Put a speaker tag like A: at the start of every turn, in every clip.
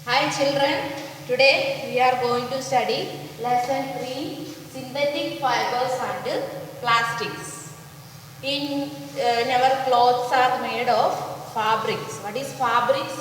A: Hi children, today we are going to study lesson 3 synthetic fibers and plastics. In our clothes are made of fabrics. What is fabrics?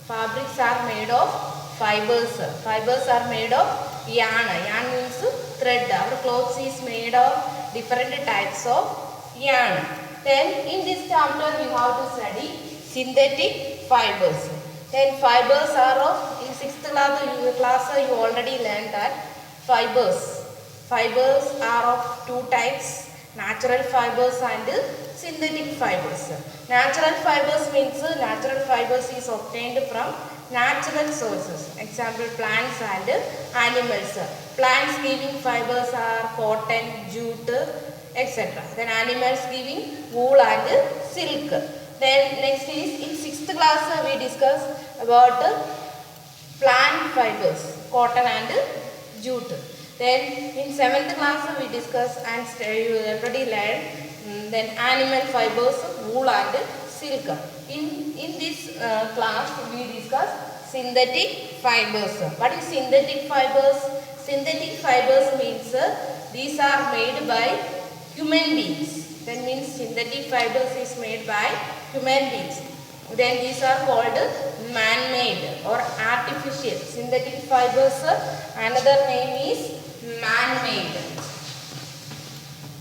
A: Fabrics are made of fibers. Fibers are made of yarn. Yarn means thread. Our clothes is made of different types of yarn. Then in this chapter we have to study synthetic fibers. Then fibers are of, in 6th class you already learned that fibers. Fibers are of two types, natural fibers and synthetic fibers. Natural fibers means natural fibers is obtained from natural sources. Example, plants and animals. Plants giving fibers are cotton, jute, etc. Then animals giving wool and silk. Then next is in 6th class we discuss about plant fibers, cotton and jute. Then in 7th class we discuss and you already learned then animal fibers, wool and silk. In this class we discuss synthetic fibers. What is synthetic fibers? Synthetic fibers means these are made by human beings. That means synthetic fibers is made by human beings. Then these are called man-made or artificial. Synthetic fibers, another name is man-made.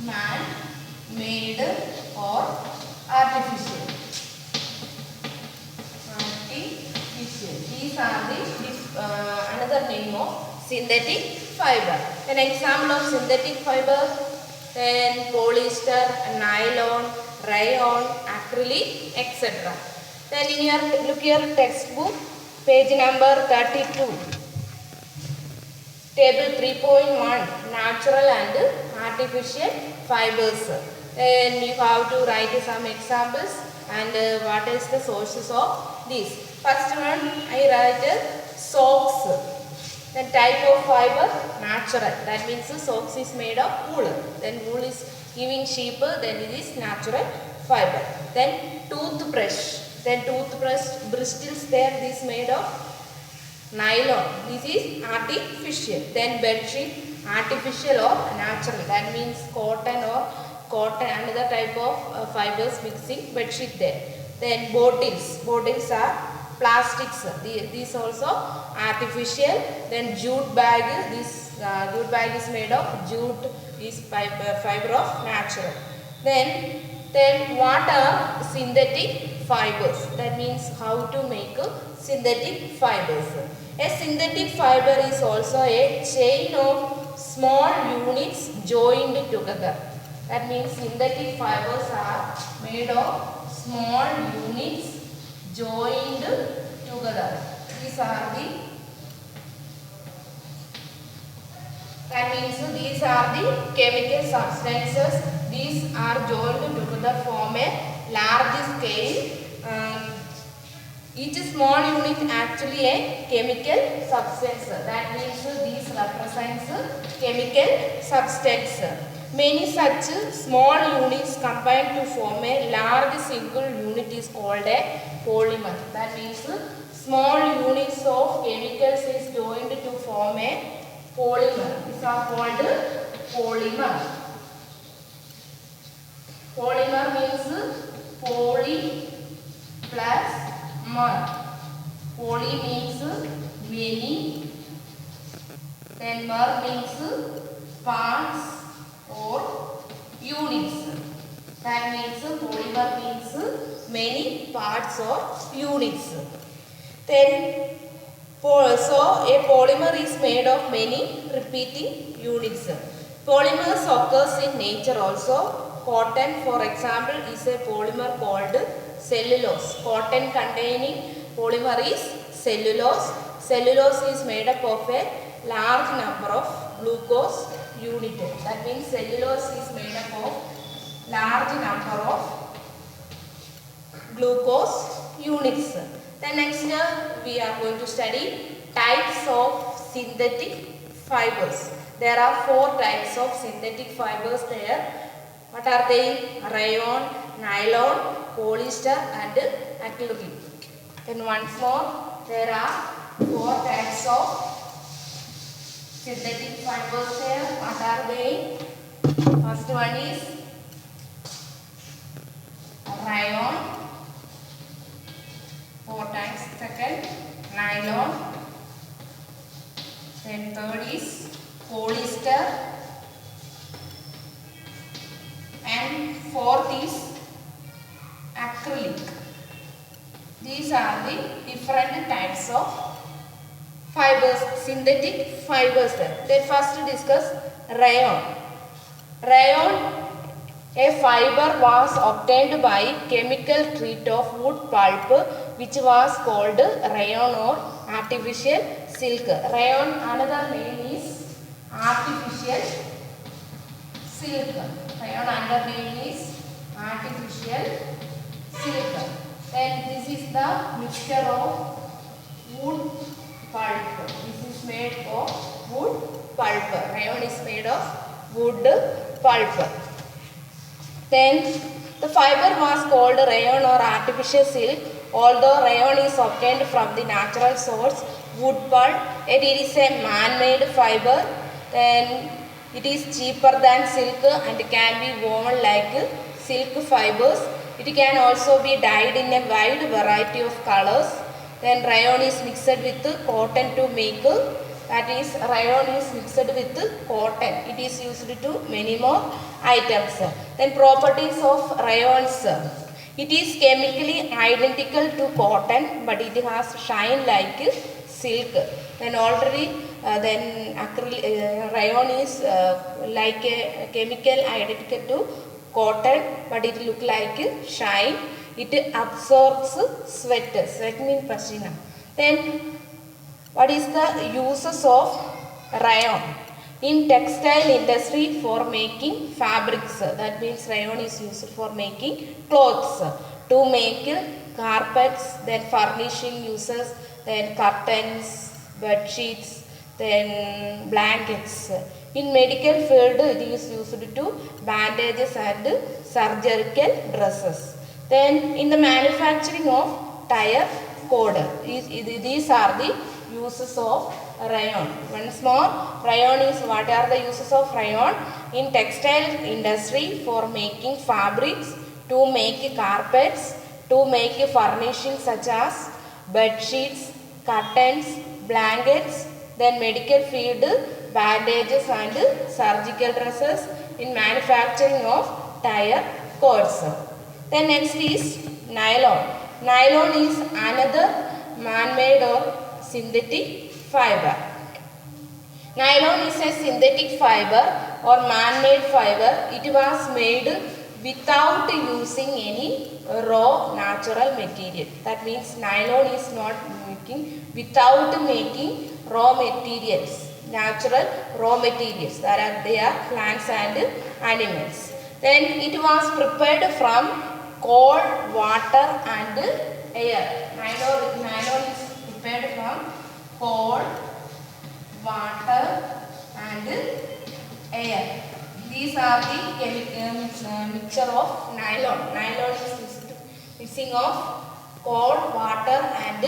A: Man-made or artificial. Artificial. These are the another name of synthetic fiber. An example of synthetic fiber, then polyester, nylon, rayon, acrylic, etc. Then in your look your textbook, page number 32, table 3.1, natural and artificial fibers. Then you have to write some examples and what is the sources of these. First one I write socks. Then type of fiber, natural. That means socks is made of wool. Then wool is giving sheep, then it is natural fiber. Then toothbrush. Then toothbrush bristles there, this made of nylon. This is artificial. Then bedsheet, artificial or natural. That means cotton or cotton, another type of fibers mixing bedsheet there. Then bottles. Bottles are plastics, these also artificial. Then jute bag, this jute bag is made of jute, is fiber of natural. Then what are synthetic fibers? That means how to make synthetic fibers. A synthetic fiber is also a chain of small units joined together. That means synthetic fibers are made of small units joined together. These are these are the chemical substances. These are joined together form a large scale. Each small unit actually a chemical substance. That means these represents chemical substance. Many such small units combine to form a large single unit is called a polymer. That means small units of chemicals is joined to form a polymer. These are called polymer. Polymer means poly plus mer. Poly means many. Then mer means parts or units. That means polymer means many parts or units. Then so a polymer is made of many repeating units. Polymers occurs in nature also. Cotton, for example, is a polymer called cellulose. Cotton containing polymer is cellulose. Cellulose is made up of a large number of glucose unit. That means cellulose is made up of large number of glucose units. Then next we are going to study types of synthetic fibers. There are 4 types of synthetic fibers there. What are they? Rayon, nylon, polyester and acrylic. Then once more, there are four types of synthetic fibers here. What are they? First one is rayon, four types. Second, nylon. Then third is polyester, and fourth is acrylic. These are the different types of fibers, synthetic fibers. Then first discuss rayon. Rayon, a fiber was obtained by chemical treat of wood pulp, which was called rayon or artificial silk. Rayon, another name is artificial silk. Rayon, another name is artificial silk. Then this is the mixture of wood pulp. This is made of wood pulp. Rayon is made of wood pulp. Then the fiber was called rayon or artificial silk. Although rayon is obtained from the natural source wood pulp, it is a man-made fiber. Then it is cheaper than silk and can be worn like silk fibers. It can also be dyed in a wide variety of colors. Then rayon is mixed with cotton to make, that is rayon is mixed with cotton. It is used to many more items. Then properties of rayons. It is chemically identical to cotton, but it has shine like silk. Then already rayon is like a chemical identical to cotton, but it look like shine. It absorbs sweat. Sweat means pasina. Then what is the uses of rayon? In textile industry for making fabrics. That means rayon is used for making clothes, to make carpets, then furnishing uses, then curtains, bed sheets, then blankets. In medical field it is used to bandages and surgical dresses. Then in the manufacturing of tire cord. These are the uses of rayon. Once more, rayon is, what are the uses of rayon? In textile industry for making fabrics, to make carpets, to make furnishings such as bed sheets, curtains, blankets. Then medical field, bandages and surgical dresses. In manufacturing of tire cords. Then next is nylon. Nylon is another man-made or synthetic fiber. Nylon is a synthetic fiber or man-made fiber. It was made without using any raw natural material. That means nylon is not making without making raw materials, natural raw materials. They are plants and animals. Then it was prepared from coal, water and air. Nylon is prepared from coal, water and air. These are the mixture of nylon. Nylon is mixing of coal, water and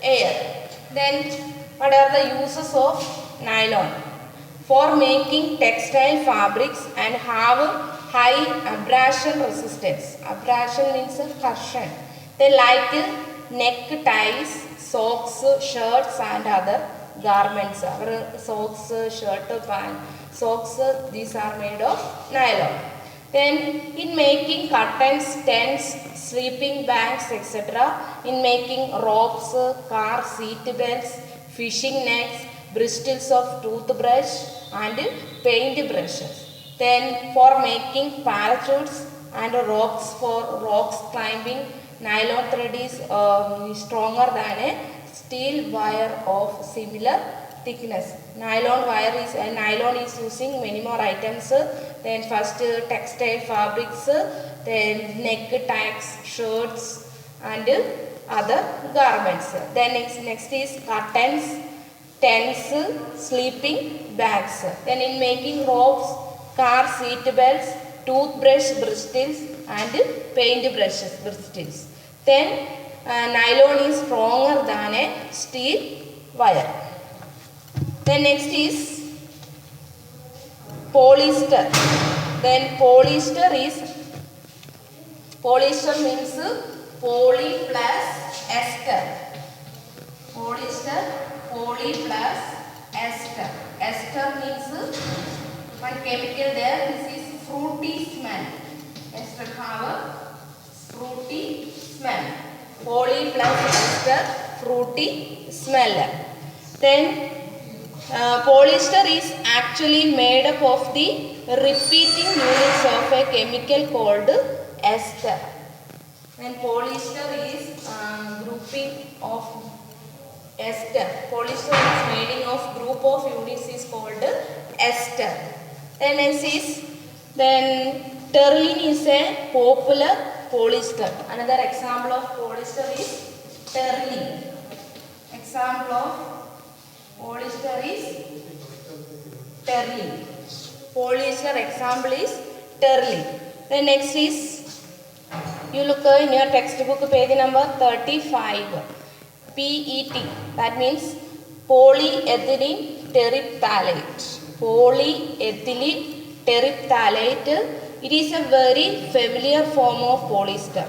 A: air. Then what are the uses of nylon? For making textile fabrics and have high abrasion resistance. Abrasion means harshan. They like neck ties, socks, shirts and other garments. Our socks, shirt, pant, socks, these are made of nylon. Then in making curtains, tents, sleeping bags, etc. In making ropes, car seat belts, fishing nets, bristles of toothbrush and paint brushes. Then for making parachutes and ropes for rocks climbing, nylon thread is stronger than a steel wire of similar thickness. Nylon is using many more items. Then first textile fabrics, then neck tags, shirts and other garments. Then next is curtains, tents, sleeping bags. Then in making ropes, car seat belts, toothbrush bristles and paint brushes bristles. Then nylon is stronger than a steel wire. Then next is polyester. Then polyester means poly plus ester. Polyester, poly plus ester. Ester means one chemical there. This is fruity smell. Ester have a fruity smell. Poly plus ester, fruity smell. Then polyester is actually made up of the repeating units of a chemical called ester. And polyester is grouping of ester. Polyester is made of group of units is called ester. Then next is terylene is a popular polyester. Another example of polyester is terylene. Example of polyester is terylene. Polyester example is terylene. Then next is, you look in your textbook page number 35. PET, that means polyethylene terephthalate. Polyethylene terephthalate. It is a very familiar form of polyester.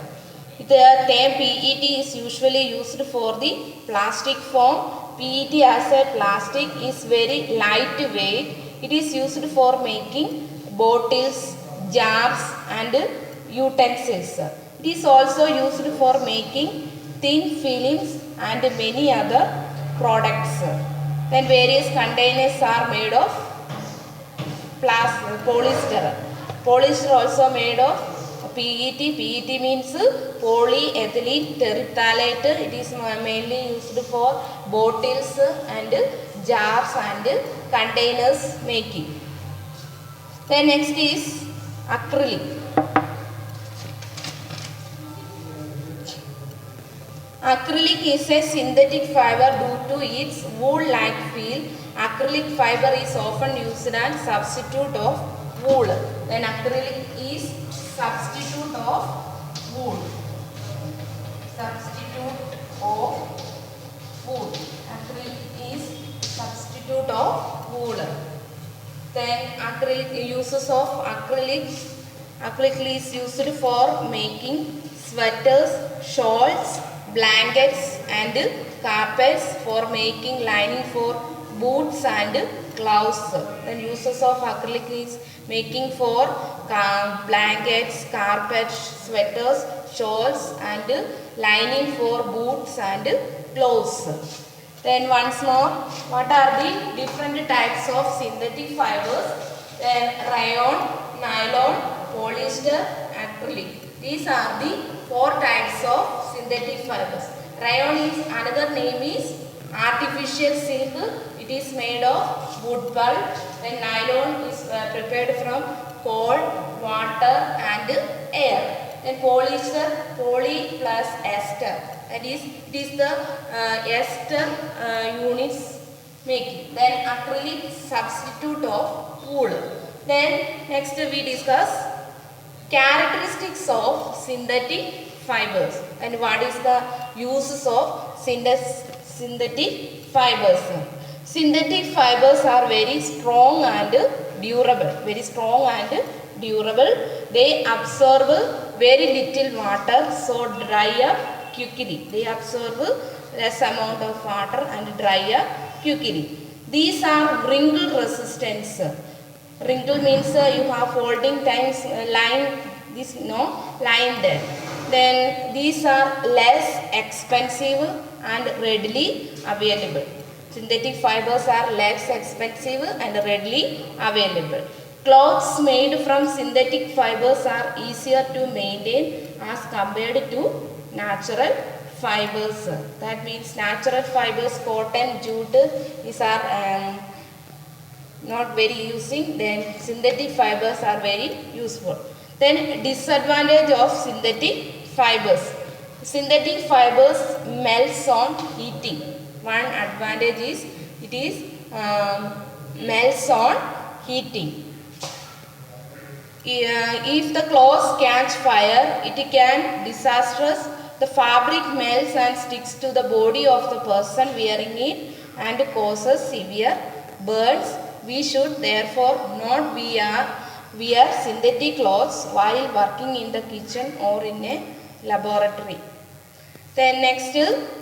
A: The term PET is usually used for the plastic form. PET as a plastic is very lightweight. It is used for making bottles, jars and utensils. It is also used for making thin films and many other products. Then various containers are made of polyester. Polyester also made of PET. PET means polyethylene terephthalate. It is mainly used for bottles and jars and containers making. Then next is acrylic. Acrylic is a synthetic fiber due to its wool-like feel. Acrylic fiber is often used as substitute of wool. Then acrylic is substitute of wool. Substitute of wool. Acrylic is substitute of wool. Then acrylic, uses of acrylic. Acrylic is used for making sweaters, shawls, blankets and carpets, for making lining for boots and gloves. Then uses of acrylic is making for blankets, carpets, sweaters, shawls and lining for boots and gloves. Then once more, what are the different types of synthetic fibers? Then rayon, nylon, polyester, acrylic. These are the 4 types of synthetic fibers. Rayon is, another name is artificial silk. It is made of wood pulp. Then nylon is prepared from coal, water and air. Then polyester, poly plus ester. That is, it is the ester units making. Then acrylic, substitute of wool. Then next we discuss characteristics of synthetic fibers and what is the uses of synthetic fibers. Synthetic fibers are very strong and durable. Very strong and durable. They absorb very little water, so dry up quickly. They absorb less amount of water and dry up quickly. These are wrinkle resistance. Wrinkle means you have folding times line, this line there. Then these are less expensive and readily available. Synthetic fibers are less expensive and readily available. Clothes made from synthetic fibers are easier to maintain as compared to natural fibers. That means natural fibers, cotton, jute, these are not very using. Then synthetic fibers are very useful. Then disadvantage of synthetic fibers. Synthetic fibers melts on heating. One advantage is it is melts on heating. If the clothes catch fire, it can disastrous. The fabric melts and sticks to the body of the person wearing it. and causes severe burns. We should therefore not wear synthetic clothes while working in the kitchen or in a laboratory. Then next,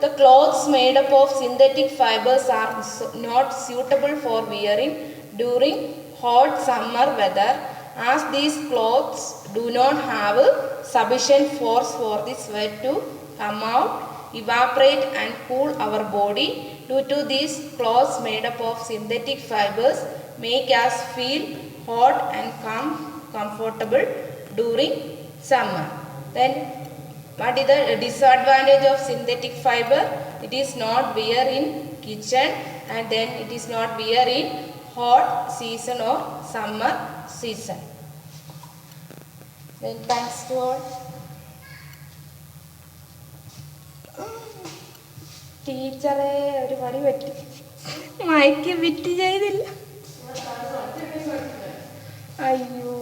A: the clothes made up of synthetic fibers are not suitable for wearing during hot summer weather, as these clothes do not have sufficient force for the sweat to come out, evaporate and cool our body. Due to these, clothes made up of synthetic fibers make us feel hot and comfortable during summer. Then what is the disadvantage of synthetic fiber? It is not wear in kitchen, and then it is not wear in hot season or summer season. Then thanks to all. ടീച്ചറെ ഒരു പണി പറ്റി, മയക്ക് വിറ്റ് ചെയ്തില്ല. അയ്യോ.